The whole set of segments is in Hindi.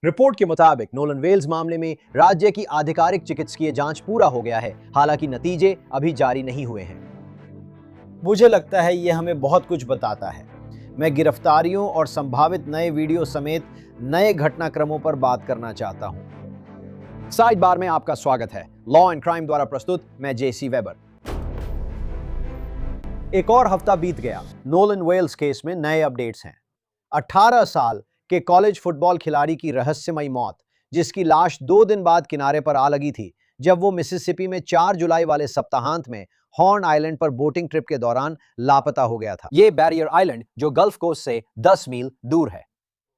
रिपोर्ट के मुताबिक नोलन वेल्स मामले में राज्य की आधिकारिक चिकित्सकीय जांच पूरा हो गया है, हालांकि नतीजे अभी जारी नहीं हुए हैं। मुझे लगता है ये हमें बहुत कुछ बताता है। मैं गिरफ्तारियों और संभावित नए वीडियो समेत नए घटनाक्रमों पर बात करना चाहता हूं। साइड बार में आपका स्वागत है। लॉ एंड क्राइम द्वारा प्रस्तुत मैं जेसी वेबर। एक और हफ्ता बीत गया। नोलन वेल्स केस में नए अपडेट्स हैं। 18 साल के कॉलेज फुटबॉल खिलाड़ी की रहस्यमयी मौत, जिसकी लाश 2 दिन बाद किनारे पर आ लगी थी जब वो मिसिसिपी में 4 जुलाई वाले सप्ताहांत में हॉर्न आइलैंड पर बोटिंग ट्रिप के दौरान लापता हो गया था। ये बैरियर आइलैंड जो गल्फ कोस्ट से 10 मील दूर है।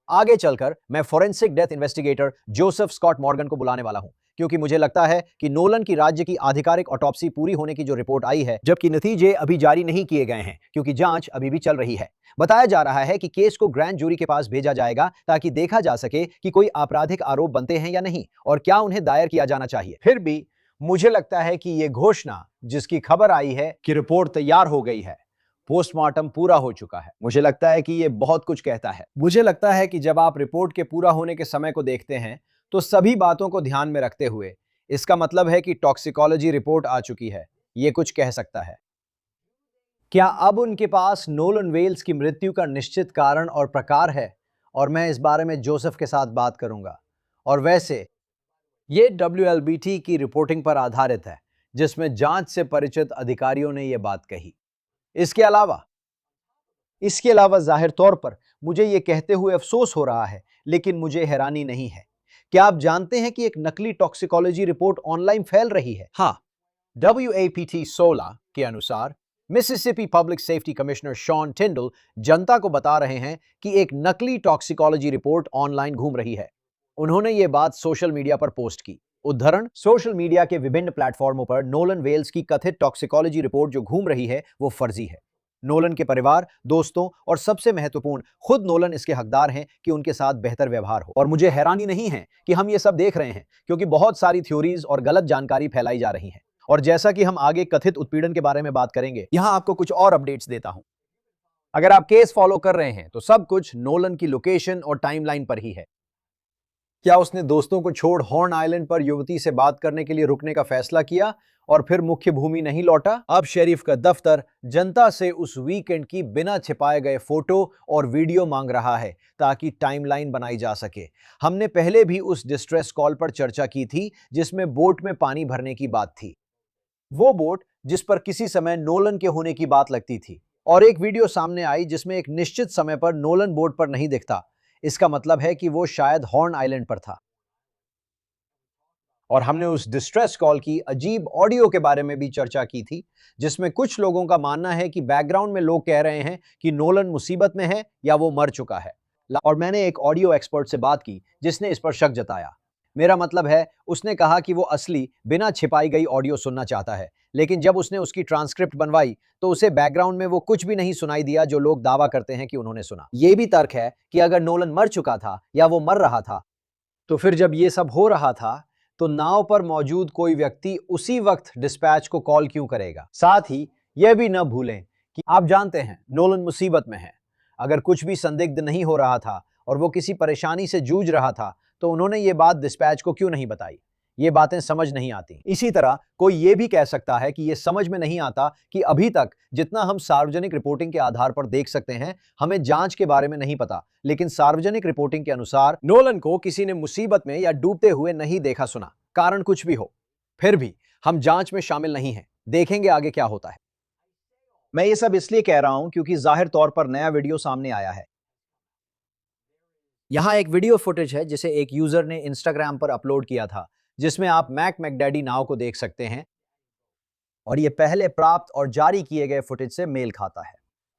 आगे चलकर मैं forensic death investigator Joseph Scott Morgan को बुलाने वाला हूं, क्योंकि मुझे लगता है कि नोलन की राज्य की आधिकारिक ऑटोप्सी पूरी होने की जो रिपोर्ट आई है, जबकि नतीजे अभी जारी नहीं किए गए हैं क्योंकि जांच अभी भी चल रही है। बताया जा रहा है कि केस को ग्रैंड जूरी के पास भेजा जाएगा ताकि देखा जा सके कि कोई आपराधिक आरोप बनते हैं या नहीं और क्या उन्हें दायर किया जाना चाहिए। फिर भी मुझे लगता है कि यह घोषणा जिसकी खबर आई है कि रिपोर्ट तैयार हो गई है, पोस्टमार्टम पूरा हो चुका है, मुझे लगता है कि यह बहुत कुछ कहता है। मुझे लगता है कि जब आप रिपोर्ट के पूरा होने के समय को देखते हैं तो सभी बातों को ध्यान में रखते हुए इसका मतलब है कि टॉक्सिकोलॉजी रिपोर्ट आ चुकी है, यह कुछ कह सकता है। क्या अब उनके पास नोलन वेल्स की मृत्यु का निश्चित कारण और प्रकार है? और मैं इस बारे में जोसेफ के साथ बात करूंगा। और वैसे ये WLBT की रिपोर्टिंग पर आधारित है, जिसमें जांच से परिचित अधिकारियों ने यह बात कही। इसके अलावा जाहिर तौर पर मुझे यह कहते हुए अफसोस हो रहा है, लेकिन मुझे हैरानी नहीं है। क्या आप जानते हैं कि एक नकली टॉक्सिकोलॉजी रिपोर्ट ऑनलाइन फैल रही है? हाँ, WAPT 16 के अनुसार Mississippi public safety commissioner Sean Tindell जनता को बता रहे हैं कि एक नकली टॉक्सिकोलॉजी रिपोर्ट ऑनलाइन घूम रही है। उन्होंने ये बात सोशल मीडिया पर पोस्ट की। उद्धरण, सोशल मीडिया के विभिन्न प्लेटफॉर्मों पर नोलन वेल्स की कथित टॉक्सिकोलॉजी रिपोर्ट जो घूम रही है वो फर्जी है। नोलन के परिवार, दोस्तों और सबसे महत्वपूर्ण खुद नोलन इसके हकदार हैं कि उनके साथ बेहतर व्यवहार हो। और मुझे हैरानी नहीं है कि हम ये सब देख रहे हैं, क्योंकि बहुत सारी थ्योरीज और गलत जानकारी फैलाई जा रही है। और जैसा कि हम आगे कथित उत्पीड़न के बारे में बात करेंगे, यहां आपको कुछ और अपडेट्स देता हूं। अगर आप केस फॉलो कर रहे हैं तो सब कुछ नोलन की लोकेशन और टाइमलाइन पर ही है। क्या उसने दोस्तों को छोड़ हॉर्न आइलैंड पर युवती से बात करने के लिए रुकने का फैसला किया और फिर मुख्य भूमि नहीं लौटा? अब शेरिफ का दफ्तर जनता से उस वीकेंड की बिना छिपाए गए फोटो और वीडियो मांग रहा है ताकि टाइमलाइन बनाई जा सके। हमने पहले भी उस डिस्ट्रेस कॉल पर चर्चा की थी जिसमें बोट में पानी भरने की बात थी। वो बोट जिस पर किसी समय नोलन के होने की बात लगती थी, और एक वीडियो सामने आई जिसमें एक निश्चित समय पर नोलन बोट पर नहीं दिखता। इसका मतलब है कि वो शायद हॉर्न आइलैंड पर था। और हमने उस डिस्ट्रेस कॉल की अजीब ऑडियो के बारे में भी चर्चा की थी, जिसमें कुछ लोगों का मानना है कि बैकग्राउंड में लोग कह रहे हैं कि नोलन मुसीबत में है या वो मर चुका है। और मैंने एक ऑडियो एक्सपर्ट से बात की जिसने इस पर शक जताया। मेरा मतलब है, उसने कहा कि वो असली बिना छिपाई गई ऑडियो सुनना चाहता है, लेकिन जब उसने उसकी ट्रांसक्रिप्ट बनवाई तो उसे बैकग्राउंड में वो कुछ भी नहीं सुनाई दिया जो लोग दावा करते हैं कि उन्होंने सुना। यह भी तर्क है कि अगर नोलन मर चुका था या वो मर रहा था, तो फिर जब ये सब हो रहा था तो नाव पर मौजूद कोई व्यक्ति उसी वक्त डिस्पैच को कॉल क्यों करेगा? साथ ही यह भी न भूलें कि आप जानते हैं नोलन मुसीबत में है। अगर कुछ भी संदिग्ध नहीं हो रहा था और वो किसी परेशानी से जूझ रहा था तो उन्होंने ये बात डिस्पैच को क्यों नहीं बताई? ये बातें समझ नहीं आती। इसी तरह कोई ये भी कह सकता है कि ये समझ में नहीं आता कि अभी तक जितना हम सार्वजनिक रिपोर्टिंग के आधार पर देख सकते हैं, हमें जांच के बारे में नहीं पता, लेकिन सार्वजनिक रिपोर्टिंग के अनुसार नोलन को किसी ने मुसीबत में या डूबते हुए नहीं देखा सुना। कारण कुछ भी हो, फिर भी हम जांच में शामिल नहीं हैं। देखेंगे आगे क्या होता है। मैं ये सब इसलिए कह रहा हूं क्योंकि जाहिर तौर पर नया वीडियो सामने आया है। यहां एक वीडियो फुटेज है जिसे एक यूजर ने इंस्टाग्राम पर अपलोड किया था, जिसमें आप मैक मैकडैडी नाव को देख सकते हैं, और यह पहले प्राप्त और जारी किए गए फुटेज से मेल खाता है।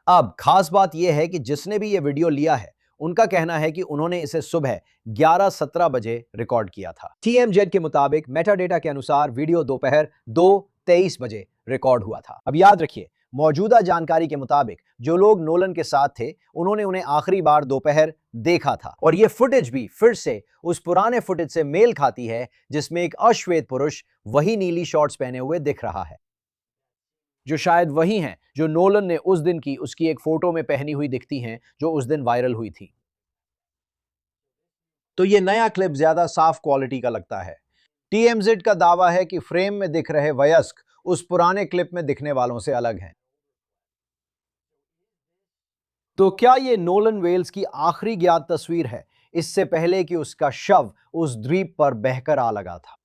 अब खास बात यह है कि जिसने भी यह वीडियो लिया है, उनका कहना है कि उन्होंने इसे सुबह 11:17 बजे रिकॉर्ड किया था। TMZ के मुताबिक मेटाडेटा के अनुसार वीडियो दोपहर 2:23 बजे रिकॉर्ड हुआ था। अब याद रखिए, मौजूदा जानकारी के मुताबिक जो लोग नोलन के साथ थे उन्होंने उन्हें आखिरी बार दोपहर देखा था, और यह फुटेज भी फिर से उस पुराने फुटेज से मेल खाती है जिसमें एक अश्वेत पुरुष वही नीली शॉर्ट्स पहने हुए दिख रहा है, जो शायद वही हैं जो नोलन ने उस दिन की उसकी एक फोटो में पहनी हुई दिखती हैं जो उस दिन वायरल हुई थी। तो ये नया क्लिप ज्यादा साफ क्वालिटी का लगता है। TMZ का दावा है कि फ्रेम में दिख रहे वयस्क उस पुराने क्लिप में दिखने वालों से अलग हैं। तो क्या ये नोलन वेल्स की आखिरी ज्ञात तस्वीर है, इससे पहले कि उसका शव उस द्वीप पर बहकर आ लगा था?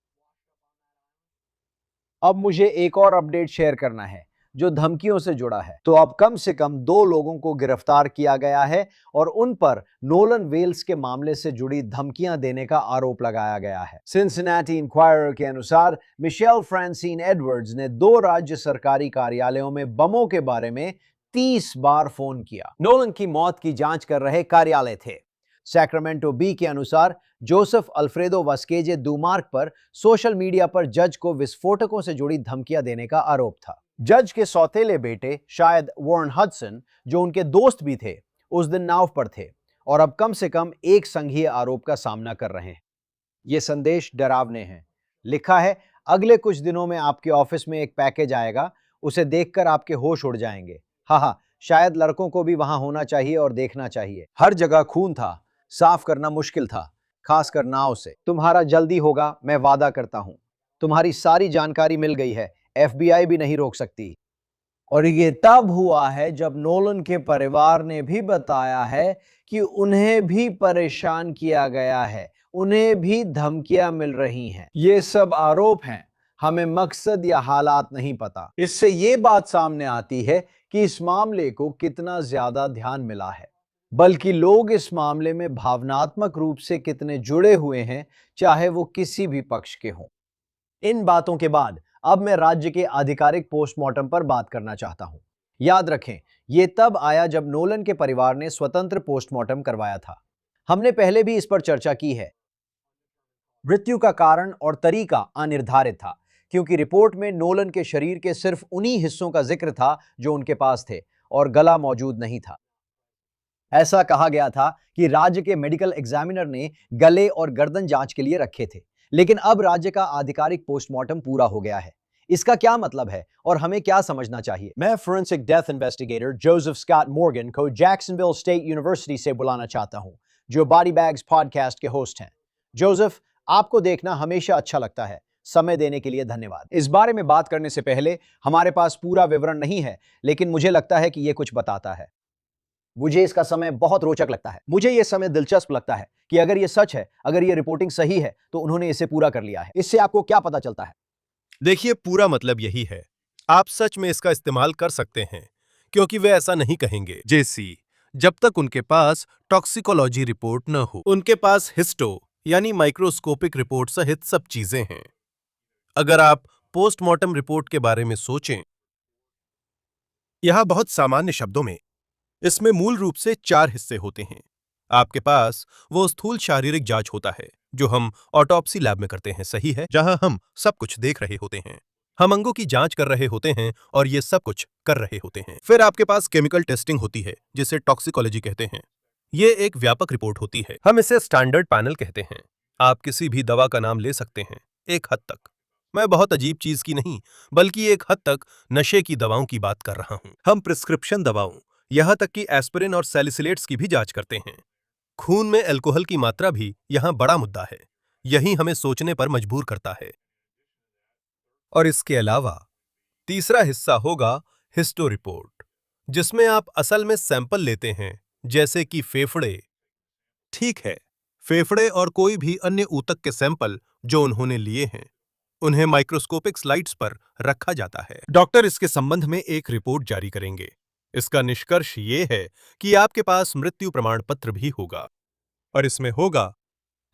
अब मुझे एक और अपडेट शेयर करना है जो धमकियों से जुड़ा है। तो अब कम से कम 2 लोगों को गिरफ्तार किया गया है और उन पर नोलन वेल्स के मामले से जुड़ी धमकियां देने का आरोप लगाया गया है। सिंसिनेटी इंक्वायरर के अनुसार मिशेल फ्रांसिन एडवर्ड्स ने 2 राज्य सरकारी कार्यालयों में बमों के बारे में 30 बार फोन किया। नोलन की मौत की जांच कर रहे कार्यालय थे। सैक्रामेंटो बी के अनुसार जोसेफ अल्फ्रेडो वास्केजे दुमार्क पर सोशल मीडिया पर जज को विस्फोटकों से जुड़ी धमकियां देने का आरोप था। जज के सौतेले बेटे शायद वॉरेन हडसन, जो उनके दोस्त भी थे, उस दिन नाव पर थे और अब कम से कम एक संघीय आरोप का सामना कर रहे हैं। यह संदेश डरावने हैं। लिखा है, अगले कुछ दिनों में आपके ऑफिस में एक पैकेज आएगा, उसे देखकर आपके होश उड़ जाएंगे। हाँ, शायद लड़कों को भी वहां होना चाहिए और देखना चाहिए। हर जगह खून था, साफ करना मुश्किल था, खासकर नाव से। तुम्हारा जल्दी होगा, मैं वादा करता हूं। तुम्हारी सारी जानकारी मिल गई है, FBI भी नहीं रोक सकती। और ये तब हुआ है जब नोलन के परिवार ने भी बताया है कि उन्हें भी परेशान किया गया है, उन्हें भी धमकियां मिल रही हैं। ये सब आरोप हैं, हमें मकसद या हालात नहीं पता। इससे ये बात सामने आती है कि इस मामले को कितना ज्यादा ध्यान मिला है, बल्कि लोग इस मामले में भावनात्मक रूप से कितने जुड़े हुए हैं, चाहे वो किसी भी पक्ष के हों। इन बातों के बाद अब मैं राज्य के आधिकारिक पोस्टमार्टम पर बात करना चाहता हूं। याद रखें, यह तब आया जब नोलन के परिवार ने स्वतंत्र पोस्टमार्टम करवाया था। हमने पहले भी इस पर चर्चा की है। मृत्यु का कारण और तरीका अनिर्धारित था, क्योंकि रिपोर्ट में नोलन के शरीर के सिर्फ उन्हीं हिस्सों का जिक्र था जो उनके पास थे और गला मौजूद नहीं था। ऐसा कहा गया था कि राज्य के मेडिकल एग्जामिनर ने गले और गर्दन जांच के लिए रखे थे, लेकिन अब राज्य का आधिकारिक पोस्टमार्टम पूरा हो गया है। इसका क्या मतलब है और हमें क्या समझना चाहिए? मैं forensic death investigator Joseph Scott Morgan को जैक्सनविल स्टेट यूनिवर्सिटी से बुलाना चाहता हूं, जो बॉडी बैग्स पॉडकास्ट के होस्ट हैं। जोसेफ, आपको देखना हमेशा अच्छा लगता है। समय देने के लिए धन्यवाद। इस बारे में बात करने से पहले हमारे पास पूरा विवरण नहीं है, लेकिन मुझे लगता है कि यह कुछ बताता है। मुझे इसका समय बहुत रोचक लगता है। मुझे यह समय दिलचस्प लगता है कि अगर यह सच है, अगर यह रिपोर्टिंग सही है, तो उन्होंने इसे पूरा कर लिया है। इससे आपको क्या पता चलता है? देखिए, पूरा मतलब यही है, आप सच में इसका इस्तेमाल कर सकते हैं, क्योंकि वे ऐसा नहीं कहेंगे जेसी जब तक उनके पास टॉक्सिकोलॉजी रिपोर्ट न हो। उनके पास हिस्टो यानी माइक्रोस्कोपिक रिपोर्ट सहित सब चीजें हैं। अगर आप पोस्टमार्टम रिपोर्ट के बारे में सोचें, यहां बहुत सामान्य शब्दों में इसमें मूल रूप से 4 हिस्से होते हैं। आपके पास वो स्थूल शारीरिक जांच होता है जो हम ऑटोप्सी लैब में करते हैं, सही है, जहां हम सब कुछ देख रहे होते हैं। हम अंगों की जांच कर रहे होते हैं और ये सब कुछ कर रहे होते हैं। फिर आपके पास केमिकल टेस्टिंग होती है, जिसे टॉक्सिकोलॉजी कहते हैं। ये एक व्यापक रिपोर्ट होती है, हम इसे स्टैंडर्ड पैनल कहते हैं। आप किसी भी दवा का नाम ले सकते हैं, एक हद तक। मैं बहुत अजीब चीज की नहीं, बल्कि एक हद तक नशे की दवाओं की बात कर रहा हूं। हम प्रिस्क्रिप्शन दवाओं, यहां तक कि एस्पिरिन और सैलिसिलेट्स की भी जांच करते हैं। खून में अल्कोहल की मात्रा भी यहां बड़ा मुद्दा है, यही हमें सोचने पर मजबूर करता है। और इसके अलावा तीसरा हिस्सा होगा हिस्टो रिपोर्ट, जिसमें आप असल में सैंपल लेते हैं, जैसे कि फेफड़े। ठीक है, फेफड़े और कोई भी अन्य ऊतक के सैंपल जो उन्होंने लिए हैं, उन्हें माइक्रोस्कोपिक स्लाइड्स पर रखा जाता है। डॉक्टर इसके संबंध में एक रिपोर्ट जारी करेंगे। इसका निष्कर्ष ये है कि आपके पास मृत्यु प्रमाण पत्र भी होगा, और इसमें होगा,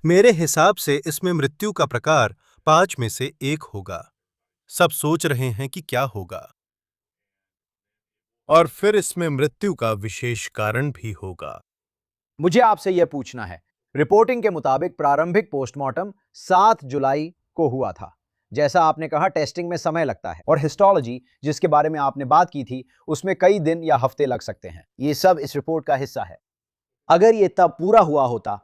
मेरे हिसाब से इसमें मृत्यु का प्रकार 5 में से 1 होगा। सब सोच रहे हैं कि क्या होगा, और फिर इसमें मृत्यु का विशेष कारण भी होगा। मुझे आपसे यह पूछना है, रिपोर्टिंग के मुताबिक प्रारंभिक पोस्टमार्टम 7 जुलाई को हुआ था। जैसा आपने कहा, टेस्टिंग में समय लगता है, और हिस्टोलॉजी जिसके बारे में आपने बात की थी, उसमें कई दिन या हफ्ते लग सकते हैं। ये सब इस रिपोर्ट का हिस्सा है। अगर ये तब पूरा हुआ होता।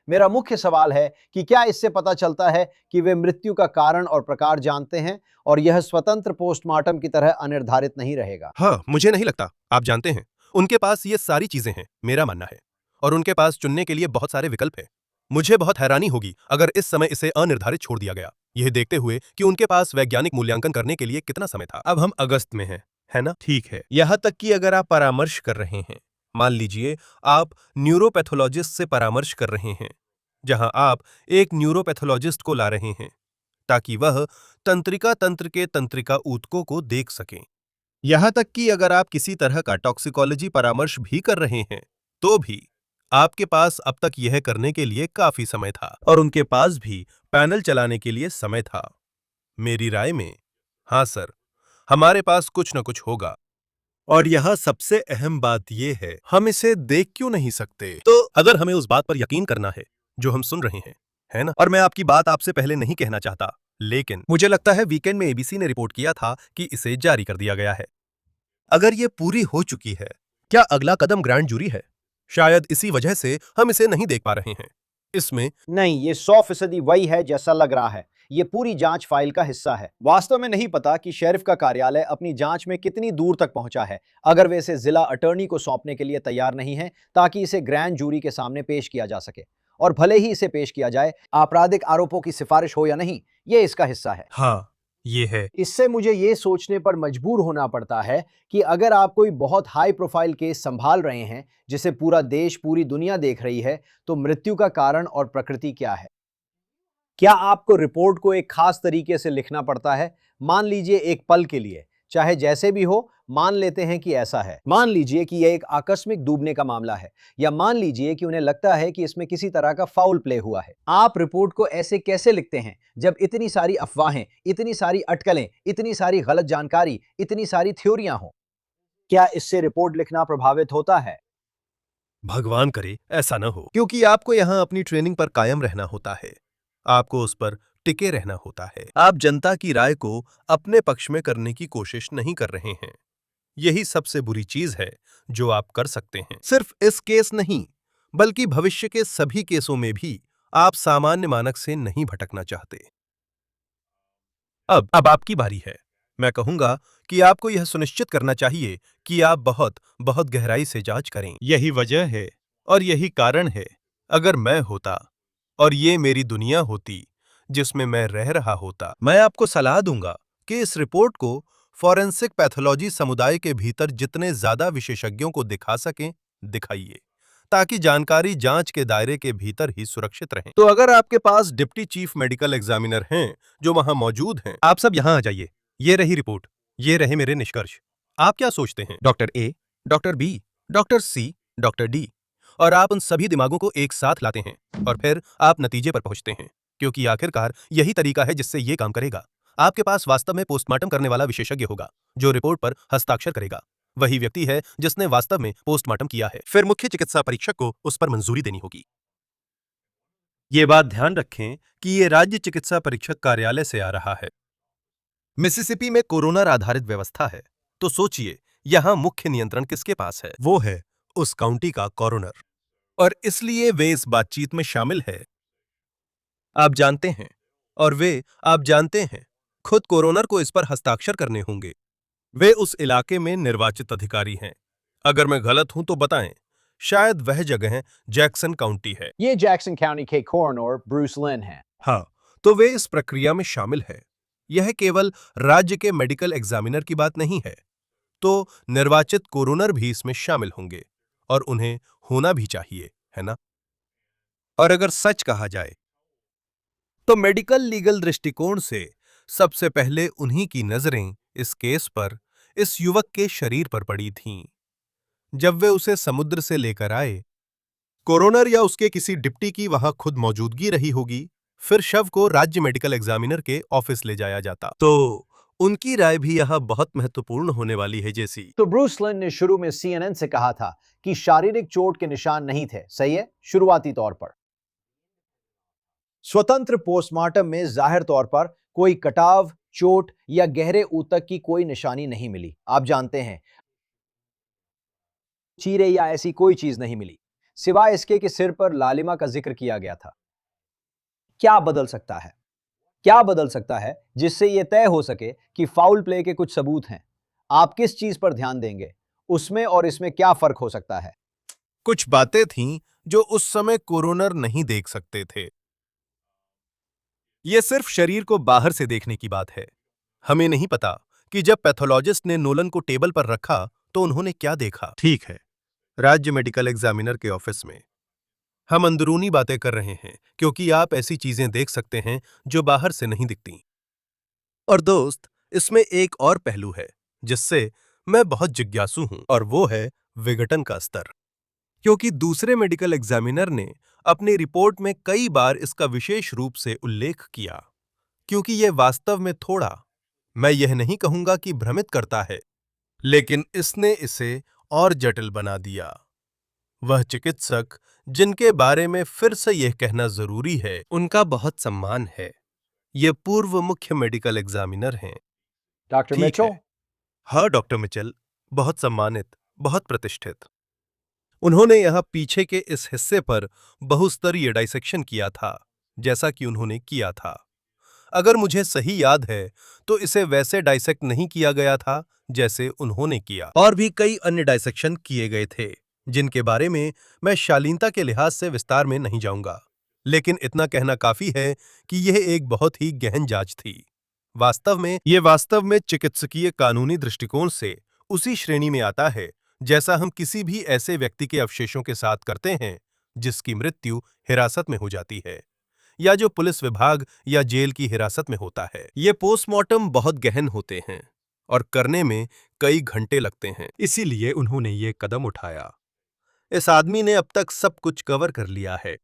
मेरा मुख्य सवाल है कि क्या इससे पता चलता है कि वे मृत्यु का कारण और प्रकार जानते हैं और यह स्वतंत्र पोस्टमार्टम की तरह अनिर्धारित नहीं रहेगा? हाँ, मुझे नहीं लगता। आप जानते हैं, उनके पास ये सारी चीजें हैं, मेरा मानना है। और उनके पास चुनने के लिए बहुत सारे विकल्प हैं। मुझे बहुत हैरानी होगी अगर इस समय इसे अनिर्धारित छोड़ दिया गया, यह देखते हुए कि उनके पास वैज्ञानिक मूल्यांकन करने के लिए कितना समय था। अब हम अगस्त में हैं, है ना? ठीक है। यहां तक कि अगर आप परामर्श कर रहे हैं, मान लीजिए आप न्यूरोपैथोलॉजिस्ट से परामर्श कर रहे हैं, जहां आप एक न्यूरोपैथोलॉजिस्ट को ला रहे हैं ताकि वह तंत्रिका तंत्र के तंत्रिका ऊतकों को देख सकें। यहां तक कि अगर आप किसी तरह का टॉक्सिकोलॉजी परामर्श भी कर रहे हैं, तो भी आपके पास अब तक यह करने के लिए काफी समय था और उनके पास भी पैनल चलाने के लिए समय था। मेरी राय में, हाँ सर, हमारे पास कुछ न कुछ होगा। और यह सबसे अहम बात यह है, हम इसे देख क्यों नहीं सकते? तो अगर हमें उस बात पर यकीन करना है जो हम सुन रहे हैं, है ना? और मैं आपकी बात आपसे पहले नहीं कहना चाहता, लेकिन मुझे लगता है वीकेंड में एबीसी ने रिपोर्ट किया था कि इसे जारी कर दिया गया है। अगर ये पूरी हो चुकी है, क्या अगला कदम ग्रैंड जूरी है? शायद इसी वजह से हम इसे नहीं देख पा रहे हैं। इसमें नहीं, ये 100% वही है जैसा लग रहा है। ये पूरी जांच फाइल का हिस्सा है। वास्तव में नहीं पता कि शेरिफ का कार्यालय अपनी जांच में कितनी दूर तक पहुंचा है, अगर वे इसे जिला अटॉर्नी को सौंपने के लिए तैयार नहीं है ताकि इसे ग्रैंड जूरी के सामने पेश किया जा सके। और भले ही इसे पेश किया जाए, आपराधिक आरोपों की सिफारिश हो या नहीं, ये इसका हिस्सा है। हाँ, ये है। इससे मुझे ये सोचने पर मजबूर होना पड़ता है कि अगर आप कोई बहुत हाई प्रोफाइल केस संभाल रहे हैं जिसे पूरा देश, पूरी दुनिया देख रही है, तो मृत्यु का कारण और प्रकृति क्या है? क्या आपको रिपोर्ट को एक खास तरीके से लिखना पड़ता है? मान लीजिए एक पल के लिए, चाहे जैसे भी हो, मान लेते हैं कि ऐसा है। मान लीजिए कि यह एक आकस्मिक डूबने का मामला है, या मान लीजिए कि उन्हें लगता है कि इसमें किसी तरह का फाउल प्ले हुआ है। आप रिपोर्ट को ऐसे कैसे लिखते हैं जब इतनी सारी अफवाहें, इतनी सारी अटकलें, इतनी सारी गलत जानकारी, इतनी सारी थ्योरियां हो? क्या इससे रिपोर्ट लिखना प्रभावित होता है? भगवान करे ऐसा न हो, क्योंकि आपको यहां अपनी ट्रेनिंग पर कायम रहना होता है। आपको उस पर टिके रहना होता है। आप जनता की राय को अपने पक्ष में करने की कोशिश नहीं कर रहे हैं। यही सबसे बुरी चीज है जो आप कर सकते हैं। सिर्फ इस केस नहीं, बल्कि भविष्य के सभी केसों में भी आप सामान्य मानक से नहीं भटकना चाहते। अब आपकी बारी है। मैं कहूंगा कि आपको यह सुनिश्चित करना चाहिए कि आप बहुत बहुत गहराई से जांच करें। यही वजह है और यही कारण है, अगर मैं होता और ये मेरी दुनिया होती जिसमें मैं रह रहा होता, मैं आपको सलाह दूंगा कि इस रिपोर्ट को फॉरेंसिक पैथोलॉजी समुदाय के भीतर जितने ज्यादा विशेषज्ञों को दिखा सकें, दिखाइए, ताकि जानकारी जांच के दायरे के भीतर ही सुरक्षित रहे। तो अगर आपके पास डिप्टी चीफ मेडिकल एग्जामिनर हैं जो वहां मौजूद हैं, आप सब यहां आ जाइए। ये रही रिपोर्ट, ये रहे मेरे निष्कर्ष। आप क्या सोचते हैं? Doctor A, doctor B, doctor C, doctor D, और आप उन सभी दिमागों को एक साथ लाते हैं और फिर आप नतीजे पर पहुंचते हैं, क्योंकि आखिरकार यही तरीका है जिससे ये काम करेगा। आपके पास वास्तव में पोस्टमार्टम करने वाला विशेषज्ञ होगा जो रिपोर्ट पर हस्ताक्षर करेगा। वही व्यक्ति है जिसने वास्तव में पोस्टमार्टम किया है। फिर मुख्य चिकित्सा परीक्षक को उस पर मंजूरी देनी होगी। ये बात ध्यान रखें कि ये राज्य चिकित्सा परीक्षक कार्यालय से आ रहा है। मिसिसिपी में कोरोनर आधारित व्यवस्था है, तो सोचिए यहां मुख्य नियंत्रण किसके पास है? वो है उस काउंटी का कोरोनर, और इसलिए वे इस बातचीत में शामिल है। आप जानते हैं, और वे, आप जानते हैं, खुद कोरोनर को इस पर हस्ताक्षर करने होंगे। वे उस इलाके में निर्वाचित अधिकारी हैं। अगर मैं गलत हूं तो बताएं, शायद वह जगह जैक्सन काउंटी है। ये जैक्सन काउंटी के कोरोनर ब्रूस लिन हैं। हाँ, तो वे इस प्रक्रिया में शामिल है। यह केवल राज्य के मेडिकल एग्जामिनर की बात नहीं है, तो निर्वाचित कोरोनर भी इसमें शामिल होंगे, और उन्हें होना भी चाहिए, है ना? और अगर सच कहा जाए तो मेडिकल लीगल दृष्टिकोण से सबसे पहले उन्हीं की नजरें इस केस पर, इस युवक के शरीर पर पड़ी थीं। जब वे उसे समुद्र से लेकर आए, कोरोनर या उसके किसी डिप्टी की वहां खुद मौजूदगी रही होगी, फिर शव को राज्य मेडिकल एग्जामिनर के ऑफिस ले जाया जाता। तो उनकी राय भी यहां बहुत महत्वपूर्ण होने वाली है। जैसी तो ब्रूस लिन ने शुरू में CNN से कहा था कि शारीरिक चोट के निशान नहीं थे, सही है, शुरुआती तौर पर। स्वतंत्र पोस्टमार्टम में जाहिर तौर पर कोई कटाव, चोट या गहरे ऊतक की कोई निशानी नहीं मिली। आप जानते हैं, चीरे या ऐसी कोई चीज नहीं मिली, सिवाय इसके कि सिर पर लालिमा का जिक्र किया गया था। क्या बदल सकता है? क्या बदल सकता है जिससे यह तय हो सके कि फाउल प्ले के कुछ सबूत हैं? आप किस चीज पर ध्यान देंगे? उसमें और इसमें क्या फर्क हो सकता है? कुछ बातें थीं जो उस समय कोरोनर नहीं देख सकते थे। यह सिर्फ शरीर को बाहर से देखने की बात है। हमें नहीं पता कि जब पैथोलॉजिस्ट ने नोलन को टेबल पर रखा तो उन्होंने क्या देखा। ठीक है, राज्य मेडिकल एग्जामिनर के ऑफिस में हम अंदरूनी बातें कर रहे हैं, क्योंकि आप ऐसी चीजें देख सकते हैं जो बाहर से नहीं दिखती। और दोस्त, इसमें एक और पहलू है जिससे मैं बहुत जिज्ञासु हूं, और वो है विघटन का स्तर। क्योंकि दूसरे मेडिकल एग्जामिनर ने अपनी रिपोर्ट में कई बार इसका विशेष रूप से उल्लेख किया, क्योंकि यह वास्तव में थोड़ा, मैं यह नहीं कहूंगा कि भ्रमित करता है, लेकिन इसने इसे और जटिल बना दिया। वह चिकित्सक जिनके बारे में फिर से यह कहना जरूरी है, उनका बहुत सम्मान है। ये पूर्व मुख्य मेडिकल एग्जामिनर हैं। डॉक्टर ठीक मिचेल? है। हाँ डॉक्टर मिचेल, बहुत सम्मानित, बहुत प्रतिष्ठित। उन्होंने यहां पीछे के इस हिस्से पर बहुस्तरीय डाइसेक्शन किया था, जैसा कि उन्होंने किया था। अगर मुझे सही याद है तो इसे वैसे डाइसेक्ट नहीं किया गया था जैसे उन्होंने किया, और भी कई अन्य डाइसेक्शन किए गए थे जिनके बारे में मैं शालीनता के लिहाज से विस्तार में नहीं जाऊंगा, लेकिन इतना कहना काफी है कि यह एक बहुत ही गहन जांच थी। वास्तव में चिकित्सकीय कानूनी दृष्टिकोण से उसी श्रेणी में आता है जैसा हम किसी भी ऐसे व्यक्ति के अवशेषों के साथ करते हैं जिसकी मृत्यु हिरासत में हो जाती है, या जो पुलिस विभाग या जेल की हिरासत में होता है। ये पोस्टमार्टम बहुत गहन होते हैं और करने में कई घंटे लगते हैं, इसीलिए उन्होंने ये कदम उठाया। इस आदमी ने अब तक सब कुछ कवर कर लिया है,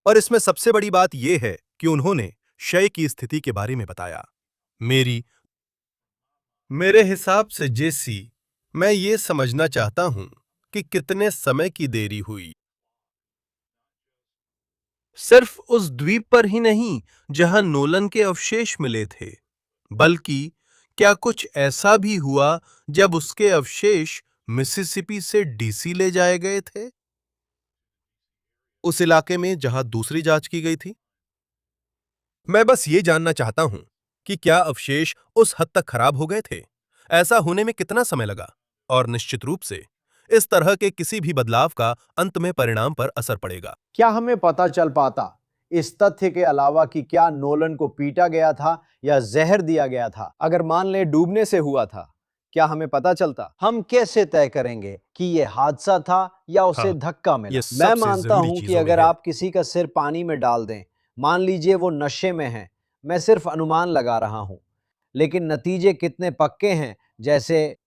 और इसमें सबसे बड़ी बात यह है कि उन्होंने क्षय की स्थिति के बारे में बताया। मेरे हिसाब से जेसी, मैं ये समझना चाहता हूं कि कितने समय की देरी हुई। सिर्फ उस द्वीप पर ही नहीं जहां नोलन के अवशेष मिले थे, बल्कि क्या कुछ ऐसा भी हुआ जब उसके अवशेष मिसिसिपी से डीसी ले जाए गए थे, उस इलाके में जहां दूसरी जांच की गई थी? मैं बस ये जानना चाहता हूं कि क्या अवशेष उस हद तक खराब हो गए थे, ऐसा होने में कितना समय लगा, और निश्चित रूप से इस तरह के किसी भी बदलाव का अंत में परिणाम पर असर पड़ेगा। क्या हमें पता चल पाता इस तथ्य के अलावा कि क्या नोलन को पीटा गया था या जहर दिया गया था? अगर मान ले डूबने से हुआ था, क्या हमें पता चलता? हम कैसे तय करेंगे कि यह हादसा था या उसे हाँ, धक्का मिला? ये मैं सबसे मानता जरूरी हूं कि चीजों में अगर है। आप किसी का सिर पानी में डाल दें, मान लीजिए वो नशे में है, मैं सिर्फ अनुमान लगा रहा हूं, लेकिन नतीजे कितने पक्के हैं, जैसे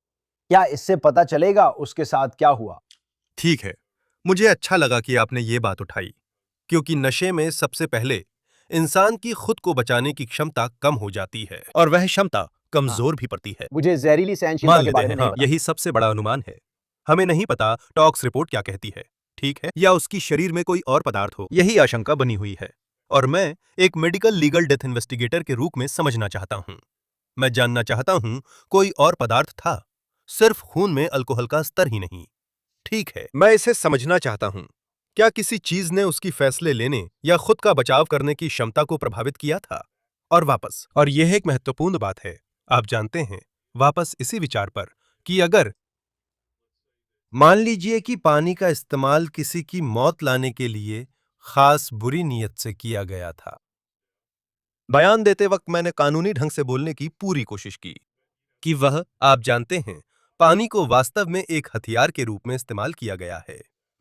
क्या इससे पता चलेगा उसके साथ क्या हुआ? ठीक है, मुझे अच्छा लगा कि आपने ये बात उठाई, क्योंकि नशे में सबसे पहले इंसान की खुद को बचाने की क्षमता कम हो जाती है, और वह क्षमता कमजोर भी पड़ती है। मुझे जहरीली सहनशीलता मान के लेते बारे हैं, में नहीं हाँ, पता। यही सबसे बड़ा अनुमान है। हमें नहीं पता टॉक्स रिपोर्ट क्या कहती है, ठीक है, या उसकी शरीर में कोई और पदार्थ हो, यही आशंका बनी हुई है। और मैं एक मेडिकल लीगल डेथ इन्वेस्टिगेटर के रूप में समझना चाहता हूं। मैं जानना चाहता हूं कोई और पदार्थ था, सिर्फ खून में अल्कोहल का स्तर ही नहीं। ठीक है, मैं इसे समझना चाहता हूं। क्या किसी चीज ने उसकी फैसले लेने या खुद का बचाव करने की क्षमता को प्रभावित किया था? और यह एक महत्वपूर्ण बात है, आप जानते हैं, वापस इसी विचार पर कि अगर मान लीजिए कि पानी का इस्तेमाल किसी की मौत लाने के लिए खास बुरी नीयत से किया गया था। बयान देते वक्त मैंने कानूनी ढंग से बोलने की पूरी कोशिश की कि वह, आप जानते हैं, पानी को वास्तव में एक हथियार के रूप में इस्तेमाल किया गया है।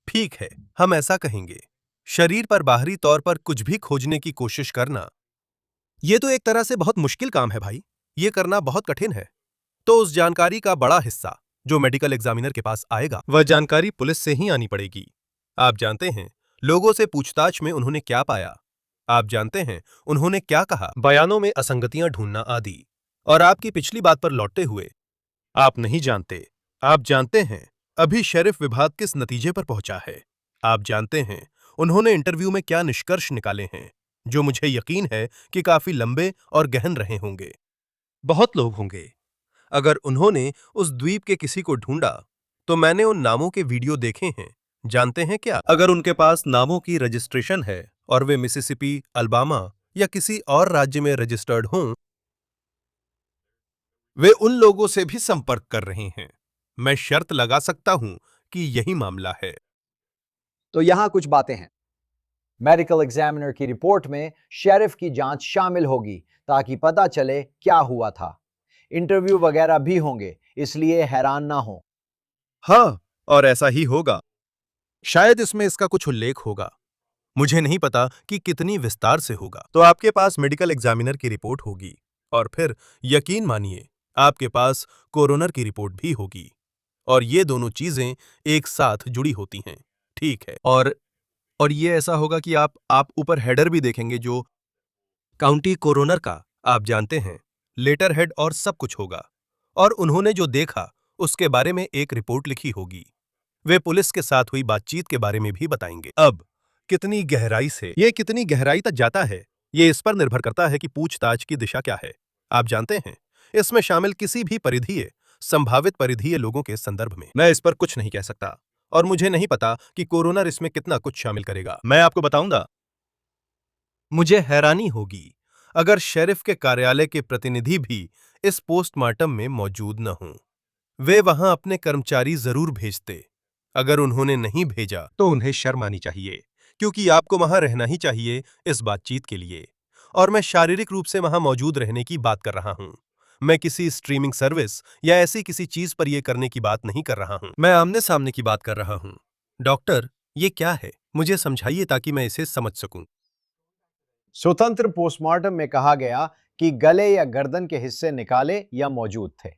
ठीक है, हम ऐसा कहेंगे। शरीर पर बाहरी तौर पर कुछ भी खोजने की कोशिश करना, यह तो एक तरह से बहुत मुश्किल काम है भाई। यह करना बहुत कठिन है। तो उस जानकारी का बड़ा हिस्सा जो मेडिकल एग्जामिनर के पास आएगा, वह जानकारी पुलिस से ही आनी पड़ेगी। आप जानते हैं, लोगों से पूछताछ में उन्होंने क्या पाया, आप जानते हैं उन्होंने क्या कहा, बयानों में असंगतियां ढूंढना आदि। और आपकी पिछली बात पर लौटते हुए, आप नहीं जानते, आप जानते हैं अभी शेरिफ विभाग किस नतीजे पर पहुंचा है। आप जानते हैं उन्होंने इंटरव्यू में क्या निष्कर्ष निकाले हैं, जो मुझे यकीन है कि काफी लंबे और गहन रहे होंगे। बहुत लोग होंगे। अगर उन्होंने उस द्वीप के किसी को ढूंढा, तो मैंने उन नामों के वीडियो देखे हैं। जानते हैं क्या? अगर उनके पास नामों की रजिस्ट्रेशन है और वे मिसिसिपी, अल्बामा या किसी और राज्य में रजिस्टर्ड हों, वे उन लोगों से भी संपर्क कर रहे हैं। मैं शर्त लगा सकता हूं कि यही मामला है। तो यहां कुछ बातें हैं। मेडिकल एग्जामिनर की रिपोर्ट में शेरिफ की जांच शामिल होगी ताकि पता चले क्या हुआ था। इंटरव्यू वगैरह भी होंगे, इसलिए हैरान ना हो। हाँ, और ऐसा ही होगा। शायद इसमें इसका कुछ उल्लेख होगा। मुझे नहीं पता कि कितनी विस्तार से होगा। तो आपके पास मेडिकल एग्जामिनर की रिपोर्ट होगी और फिर यकीन मानिए आपके पास कोरोनर की रिपोर्ट भी होगी और ये दोनों चीजें एक साथ जुड़ी होती हैं। ठीक है। और ये ऐसा होगा कि आप ऊपर हेडर भी देखेंगे जो काउंटी कोरोनर का, आप जानते हैं, लेटर हेड और सब कुछ होगा। और उन्होंने जो देखा उसके बारे में एक रिपोर्ट लिखी होगी। वे पुलिस के साथ हुई बातचीत के बारे में भी बताएंगे। अब कितनी गहराई तक जाता है, ये इस पर निर्भर करता है कि पूछताछ की दिशा क्या है। आप जानते हैं, इसमें शामिल किसी भी संभावित परिधीय लोगों के संदर्भ में मैं इस पर कुछ नहीं कह सकता और मुझे नहीं पता कि कोरोनर इसमें कितना कुछ शामिल करेगा। मैं आपको बताऊंगा। मुझे हैरानी होगी अगर शेरिफ के कार्यालय के प्रतिनिधि भी इस पोस्टमार्टम में मौजूद न हों। वे वहां अपने कर्मचारी जरूर भेजते। अगर उन्होंने नहीं भेजा तो उन्हें शर्म आनी चाहिए, क्योंकि आपको वहां रहना ही चाहिए इस बातचीत के लिए। और मैं शारीरिक रूप से वहां मौजूद रहने की बात कर रहा हूं। मैं किसी स्ट्रीमिंग सर्विस या ऐसी किसी चीज पर यह करने की बात नहीं कर रहा हूं। मैं आमने सामने की बात कर रहा हूं। डॉक्टर, ये क्या है? मुझे समझाइए ताकि मैं इसे समझ सकूं। स्वतंत्र पोस्टमार्टम में कहा गया कि गले या गर्दन के हिस्से निकाले या मौजूद थे।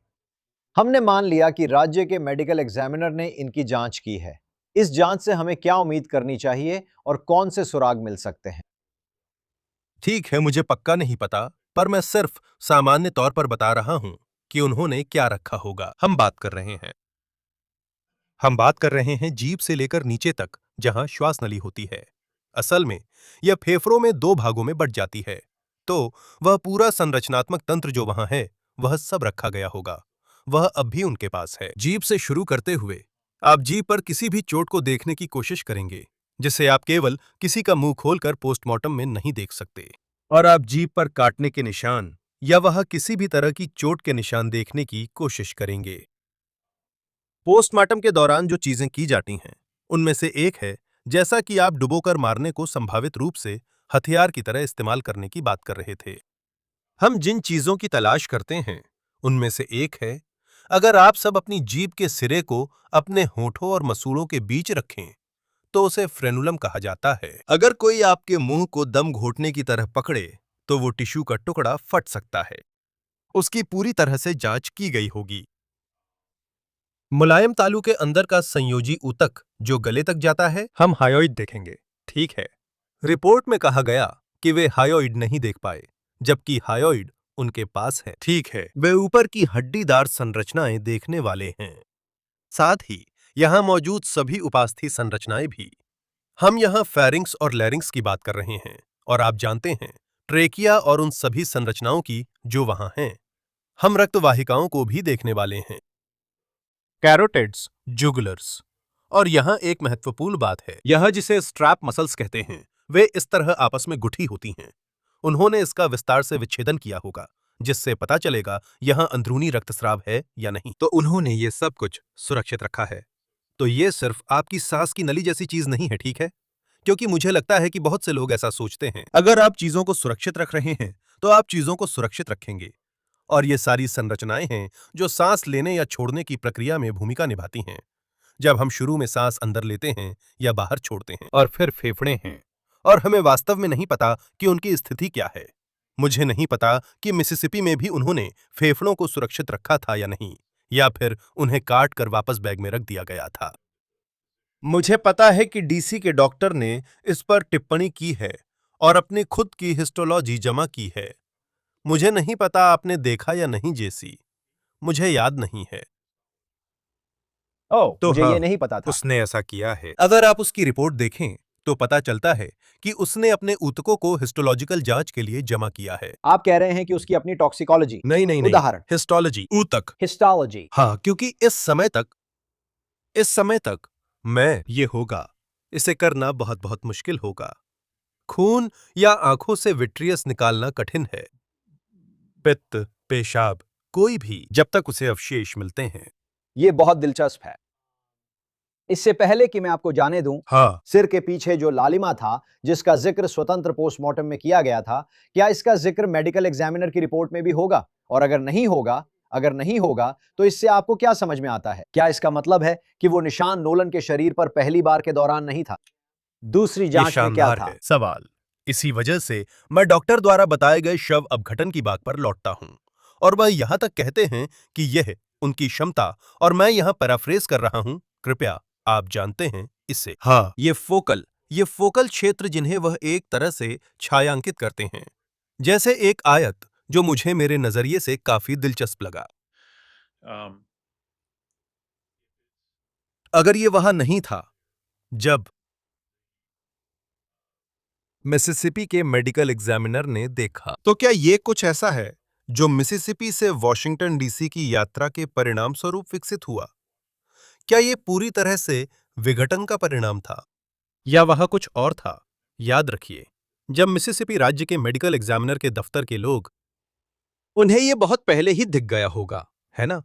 हमने मान लिया कि राज्य के मेडिकल एग्जामिनर ने इनकी जांच की है। इस जांच से हमें क्या उम्मीद करनी चाहिए और कौन से सुराग मिल सकते हैं? ठीक है, मुझे पक्का नहीं पता, पर मैं सिर्फ सामान्य तौर पर बता रहा हूं कि उन्होंने क्या रखा होगा। हम बात कर रहे हैं जीभ से लेकर नीचे तक, जहां श्वास नली होती है। असल में यह फेफड़ों में दो भागों में बंट जाती है। तो वह पूरा संरचनात्मक तंत्र जो वहां है, वह सब रखा गया होगा। वह अब भी उनके पास है। जीभ से शुरू करते हुए आप जीभ पर किसी भी चोट को देखने की कोशिश करेंगे, जिसे आप केवल किसी का मुंह खोलकर पोस्टमार्टम में नहीं देख सकते। और आप जीभ पर काटने के निशान या वह किसी भी तरह की चोट के निशान देखने की कोशिश करेंगे। पोस्टमार्टम के दौरान जो चीजें की जाती हैं, उनमें से एक है, जैसा कि आप डुबोकर मारने को संभावित रूप से हथियार की तरह इस्तेमाल करने की बात कर रहे थे। हम जिन चीजों की तलाश करते हैं, उनमें से एक है, अगर आप सब अपनी जीभ के सिरे को अपने होठों और मसूड़ों के बीच रखें, तो उसे फ्रेनुलम कहा जाता है। अगर कोई आपके मुंह को दम घोटने की तरह पकड़े, तो वो टिश्यू का टुकड़ा फट सकता है। उसकी पूरी तरह से जांच की गई होगी। मुलायम तालू के अंदर का संयोजी ऊतक जो गले तक जाता है, हम हायोइड देखेंगे। ठीक है। रिपोर्ट में कहा गया कि वे हायोइड नहीं देख पाए, जबकि हायोइड उनके पास है। ठीक है, वे ऊपर की हड्डीदार संरचनाएं देखने वाले हैं, साथ ही यहां मौजूद सभी उपास्थि संरचनाएं भी। हम यहां फेरिंक्स और लैरिंक्स की बात कर रहे हैं, और आप जानते हैं, ट्रेकिया और उन सभी संरचनाओं की जो वहां हैं। हम रक्तवाहिकाओं को भी देखने वाले हैं, कैरोटिड्स, जुगुलर्स। और यहां एक महत्वपूर्ण बात है, यह जिसे स्ट्रैप मसल्स कहते हैं, वे इस तरह आपस में गुठी होती हैं। उन्होंने इसका विस्तार से विच्छेदन किया होगा, जिससे पता चलेगा यहां अंदरूनी रक्तस्राव है या नहीं। तो उन्होंने ये सब कुछ सुरक्षित रखा है। तो ये सिर्फ आपकी सांस की नली जैसी चीज नहीं है, ठीक है? क्योंकि मुझे लगता है कि बहुत से लोग ऐसा सोचते हैं, अगर आप चीजों को सुरक्षित रख रहे हैं, तो आप चीजों को सुरक्षित रखेंगे। और ये सारी संरचनाएं हैं जो सांस लेने या छोड़ने की प्रक्रिया में भूमिका निभाती हैं। जब हम शुरू में सांस अंदर लेते हैं या बाहर छोड़ते हैं, और फिर फेफड़े हैं, और हमें वास्तव में नहीं पता कि उनकी स्थिति क्या है। मुझे नहीं पता कि मिसिसिपी में भी उन्होंने फेफड़ों को सुरक्षित रखा था या नहीं, या फिर उन्हें काट कर वापस बैग में रख दिया गया था। मुझे पता है कि डीसी के डॉक्टर ने इस पर टिप्पणी की है और अपनी खुद की हिस्टोलॉजी जमा की है। मुझे नहीं पता आपने देखा या नहीं जेसी, मुझे याद नहीं है। ओह, तो मुझे हाँ, ये नहीं पता था। उसने ऐसा किया है। अगर आप उसकी रिपोर्ट देखें, तो पता चलता है कि उसने अपने ऊतकों को हिस्टोलॉजिकल जांच के लिए जमा किया है। आप कह रहे हैं कि उसकी अपनी टॉक्सिकोलॉजी? नहीं, उदाहरण, हिस्टोलॉजी, ऊतक। हिस्टोलॉजी। हाँ, क्योंकि इस समय तक मैं ये होगा, इसे करना बहुत बहुत मुश्किल होगा। खून या आंखों से विट्रियस निकालना कठिन है। पित्त, पेशाब, कोई भी, जब तक उसे अवशेष मिलते हैं। ये बहुत दिलचस्प है। इससे पहले कि मैं आपको जाने दूं, हाँ, सिर के पीछे जो लालिमा था जिसका जिक्र स्वतंत्र पोस्टमार्टम में किया गया था, क्या इसका जिक्र मेडिकल एग्जामिनर की रिपोर्ट में भी होगा? और अगर नहीं होगा तो इससे आपको क्या समझ में आता है? क्या इसका मतलब है कि वो निशान नोलन के शरीर पर पहली बार के दौरान नहीं था? दूसरी ये जांच में क्या शानदार था? है। सवाल, इसी वजह से मैं डॉक्टर द्वारा बताए गए शव अपघटन की बात पर लौटता हूं और वह यहां तक कहते हैं कि यह उनकी क्षमता, और मैं यहां पैराफ्रेज कर रहा हूं, कृपया आप जानते हैं इससे। हाँ, ये फोकल क्षेत्र जिन्हें वह एक तरह से छायांकित करते हैं, जैसे एक आयत, जो मुझे मेरे नजरिए से काफी दिलचस्प लगा। अगर ये वहां नहीं था जब मिसिसिपी के मेडिकल एग्जामिनर ने देखा, तो क्या ये कुछ ऐसा है जो मिसिसिपी से वॉशिंगटन डीसी की यात्रा के परिणाम स्वरूप विकसित हुआ? क्या ये पूरी तरह से विघटन का परिणाम था या वह कुछ और था? याद रखिए, जब मिसिसिपी राज्य के मेडिकल एग्जामिनर के दफ्तर के लोग, उन्हें ये बहुत पहले ही दिख गया होगा, है ना?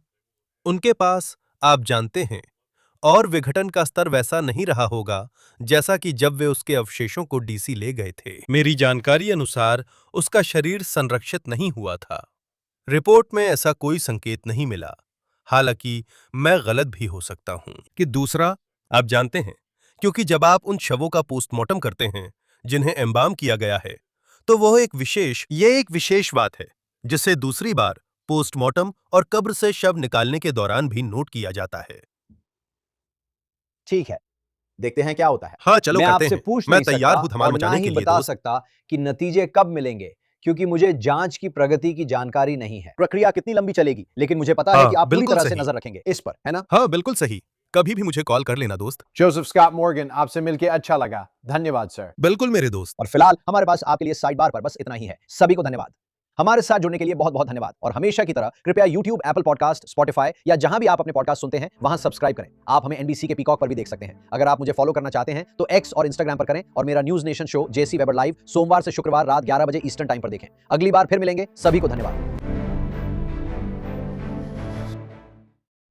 उनके पास, आप जानते हैं, और विघटन का स्तर वैसा नहीं रहा होगा जैसा कि जब वे उसके अवशेषों को डीसी ले गए थे। मेरी जानकारी अनुसार उसका शरीर संरक्षित नहीं हुआ था। रिपोर्ट में ऐसा कोई संकेत नहीं मिला, हालांकि मैं गलत भी हो सकता हूं। कि दूसरा, आप जानते हैं, क्योंकि जब आप उन शवों का पोस्टमार्टम करते हैं जिन्हें एम्बाम किया गया है, तो वह एक विशेष बात है जिसे दूसरी बार पोस्टमार्टम और कब्र से शव निकालने के दौरान भी नोट किया जाता है। ठीक है, देखते हैं क्या होता है। हाँ, चलो मैं करते आपसे हैं। पूछ मैं नहीं तैयार सकता हूं धमाल और ना मचाने ही के लिए, बता दोस्त। सकता कि नतीजे कब मिलेंगे, क्योंकि मुझे जांच की प्रगति की जानकारी नहीं है। प्रक्रिया कितनी लंबी चलेगी, लेकिन मुझे पता है हाँ, कि आप पूरी बिल्कुल तरह से सही। नजर रखेंगे इस पर, है ना? हाँ, बिल्कुल सही। कभी भी मुझे कॉल कर लेना, दोस्त। जोसेफ स्कॉट मॉर्गन, आपसे मिलकर अच्छा लगा। धन्यवाद सर। बिल्कुल मेरे दोस्त। और फिलहाल हमारे पास आपके लिए साइड बार पर बस इतना ही है। सभी को धन्यवाद। हमारे साथ जुड़ने के लिए बहुत बहुत धन्यवाद, और हमेशा की तरह कृपया YouTube, Apple पॉडकास्ट, Spotify या जहां भी आप अपने पॉडकास्ट सुनते हैं वहां सब्सक्राइब करें। आप हमें NBC के पीकॉक पर भी देख सकते हैं। अगर आप मुझे फॉलो करना चाहते हैं तो X और Instagram पर करें, और मेरा news nation show JC weber live सोमवार से शुक्रवार रात 11 बजे ईस्टर्न टाइम पर देखें। अगली बार फिर मिलेंगे। सभी को धन्यवाद।